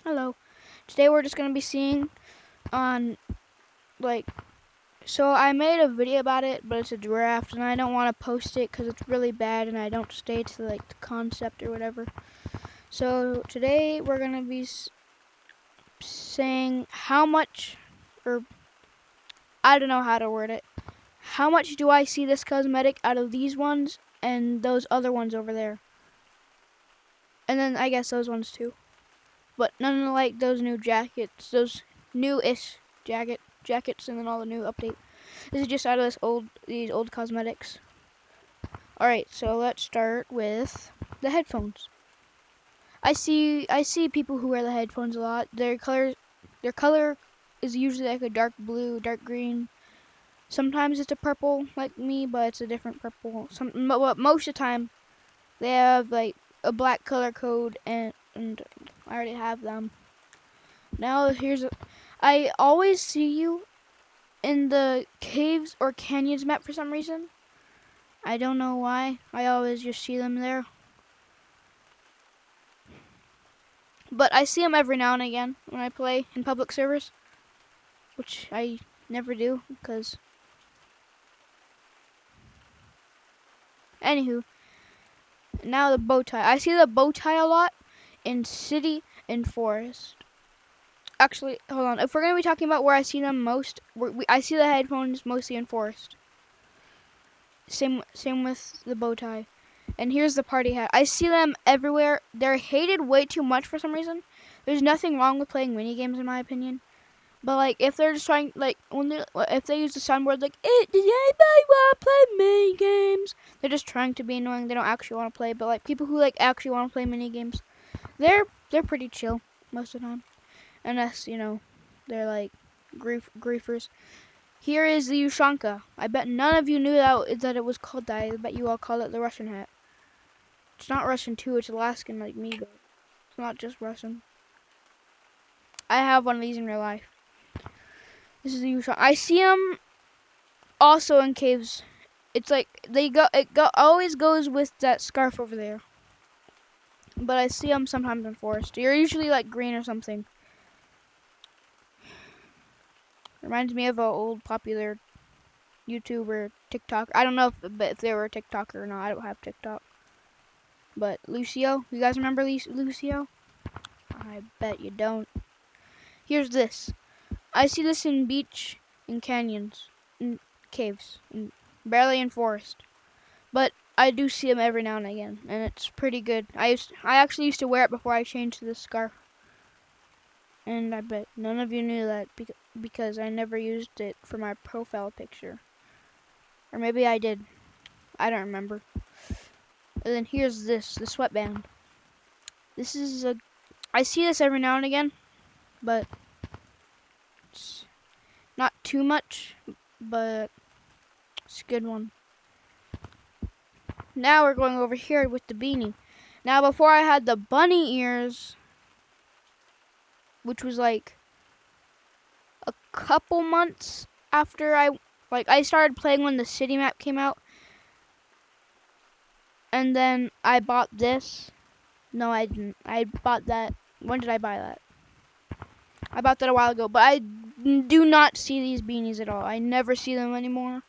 Hello. Today we're just going to be seeing on, so I made a video about it, but it's a draft, and I don't want to post it because it's really bad, and I don't stay to, the concept or whatever. So today we're going to be saying how much, or I don't know how to word it. How much do I see this cosmetic out of these ones and those other ones over there? And then I guess those ones too. But none of those new jackets, those new-ish jackets, and then all the new update. This is just out of these old cosmetics. Alright, so let's start with the headphones. I see people who wear the headphones a lot. Their color is usually like a dark blue, dark green. Sometimes it's a purple like me, but it's a different purple. But most of the time they have like a black color code, and I already have them. Now I always see you in the caves or canyons map for some reason. I don't know why. I always just see them there. But I see them every now and again when I play in public servers, which I never do because... Anywho, now the bow tie. I see the bow tie a lot in city and forest. Actually, hold on. If we're going to be talking about where I see them most, I see the headphones mostly in forest. Same with the bow tie. And here's the party hat. I see them everywhere. They're hated way too much for some reason. There's nothing wrong with playing mini games in my opinion. But if they're just trying, if they use the soundboard does anybody want to play mini games? They're just trying to be annoying. They don't actually want to play. But people who actually want to play mini games, they're pretty chill most of the time. Unless they're griefers. Here is the Ushanka. I bet none of you knew that it was called that. I bet you all call it the Russian hat. It's not Russian too, it's Alaskan like me, but it's not just Russian. I have one of these in real life. This is the Ushanka. I see them also in caves. It's like always goes with that scarf over there. But I see them sometimes in forest. You're usually green or something. Reminds me of an old popular YouTuber, TikTok. I don't know if they were a TikToker or not. I don't have TikTok. But Lucio, you guys remember Lucio? I bet you don't. Here's this. I see this in beach, in canyons, in caves, barely in forest. But I do see them every now and again, and it's pretty good. I actually used to wear it before I changed to this scarf. And I bet none of you knew that because I never used it for my profile picture. Or maybe I did. I don't remember. And then here's the sweatband. This is I see this every now and again, but it's not too much, but it's a good one. Now we're going over here with the beanie. Now before I had the bunny ears, which was a couple months after I started playing when the city map came out. And then I bought this. No, I didn't. I bought that. When did I buy that? I bought that a while ago, but I do not see these beanies at all. I never see them anymore.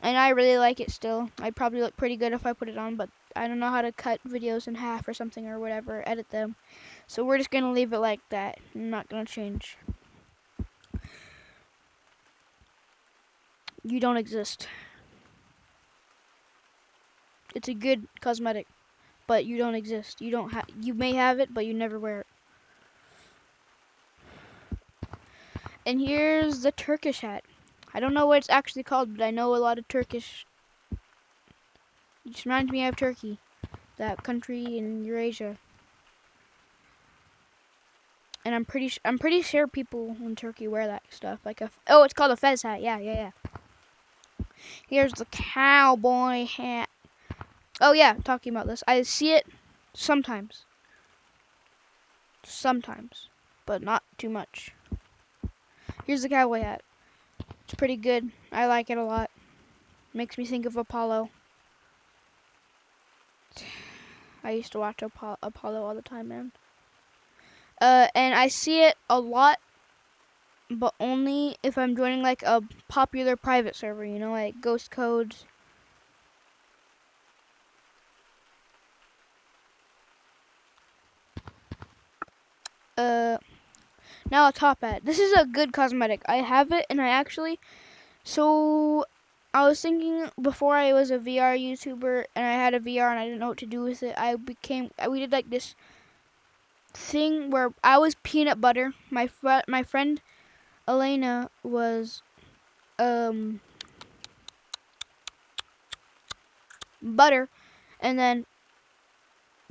And I really like it still. I'd probably look pretty good if I put it on, but I don't know how to cut videos in half or something or whatever, edit them. So we're just going to leave it like that. I'm not going to change. You don't exist. It's a good cosmetic, but you don't exist. You may have it, but you never wear it. And here's the Turkish hat. I don't know what it's actually called, but I know a lot of Turkish. It just reminds me of Turkey, that country in Eurasia. And I'm pretty sure people in Turkey wear that stuff. It's called a fez hat. Yeah. Here's the cowboy hat. Oh yeah, talking about this. I see it sometimes, but not too much. Here's the cowboy hat. It's pretty good. I like it a lot. Makes me think of Apollo. I used to watch Apollo all the time, man. And I see it a lot, but only if I'm joining like a popular private server, you know, like Ghost Codes. Now a top hat. This is a good cosmetic. I have it, and I actually, so I was thinking before I was a VR YouTuber and I had a VR and I didn't know what to do with it. We did like this thing where I was peanut butter. My friend Elena was butter, and then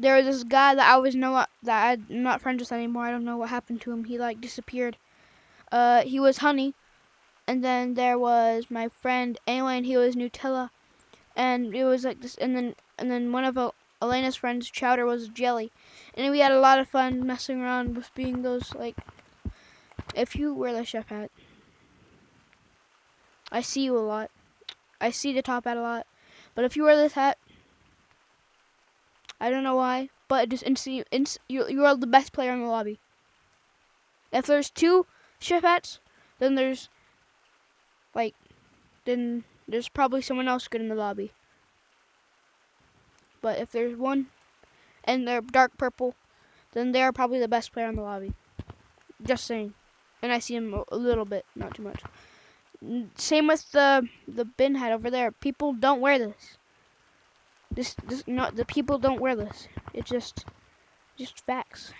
there was this guy that I'm not friends with anymore. I don't know what happened to him. He like disappeared. He was honey, and then there was my friend Aylin. He was Nutella, and it was like this. And then one of Elena's friends, Chowder, was jelly, and we had a lot of fun messing around with being those like. If you wear the chef hat, I see you a lot. I see the top hat a lot, but if you wear this hat, I don't know why, but it just you are the best player in the lobby. If there's two chef hats, then there's probably someone else good in the lobby. But if there's one and they're dark purple, then they're probably the best player in the lobby. Just saying. And I see him a little bit, not too much. Same with the bin hat over there. People don't wear this. The people don't wear this. It's just facts.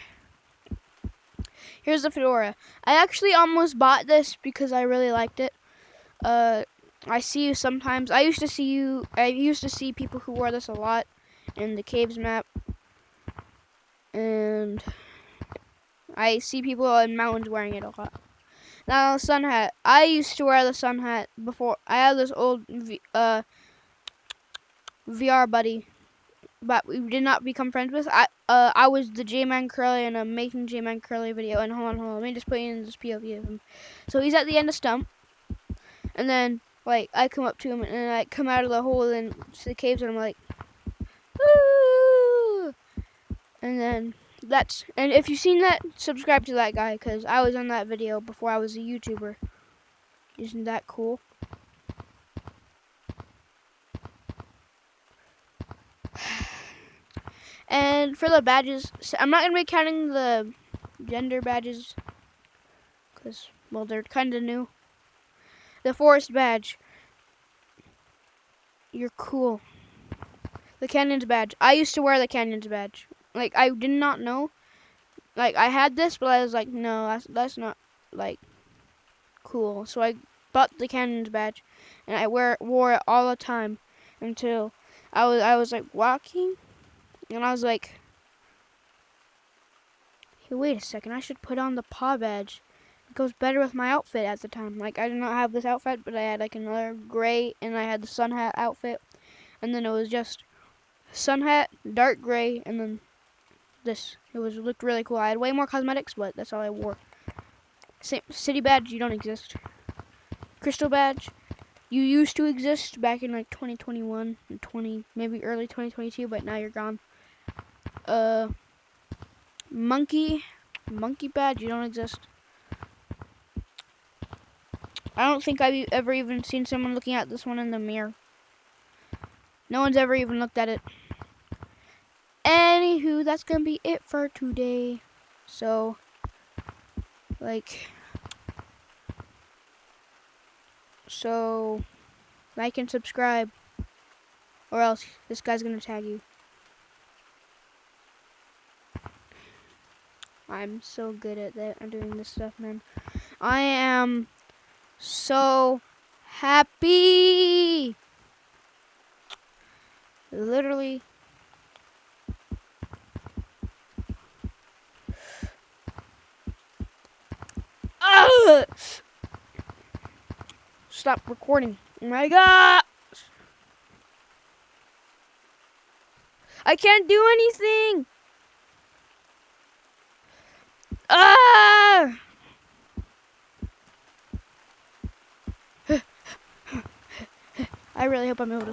Here's the fedora. I actually almost bought this because I really liked it. I see you sometimes. I used to see people who wore this a lot in the caves map. And I see people in mountains wearing it a lot. Now, sun hat. I used to wear the sun hat before. I had this old VR buddy, but we did not become friends with. I was the J-Man Curly in a Making J-Man Curly video. And hold on. Let me just put in this POV of him. So he's at the end of Stump. And then, like, I come up to him and I come out of the hole into the caves and I'm like, woo! And then and if you've seen that, subscribe to that guy because I was on that video before I was a YouTuber. Isn't that cool? And for the badges, I'm not going to be counting the gender badges because, well, they're kind of new. The forest badge. You're cool. The canyons badge. I used to wear the canyons badge. Like, I did not know. Like, I had this, but I was like, no, that's not, like, cool. So I bought the canyons badge, and I wore it all the time until I was like, walking, and I was like, hey, wait a second, I should put on the paw badge. It goes better with my outfit at the time. Like, I did not have this outfit, but I had, like, another gray, and I had the sun hat outfit, and then it was just sun hat, dark gray, and then this. It looked really cool. I had way more cosmetics, but that's all I wore. Same city badge, you don't exist. Crystal badge, you used to exist back in like 2021 and maybe early 2022, but now you're gone. Monkey badge, you don't exist. I don't think I've ever even seen someone looking at this one in the mirror. No one's ever even looked at it. Anywho, that's gonna be it for today. So, like and subscribe, or else this guy's gonna tag you. I'm so good at that. I'm doing this stuff, man. I am so happy. Literally. Stop recording. Oh my god. I can't do anything. I really hope I'm able to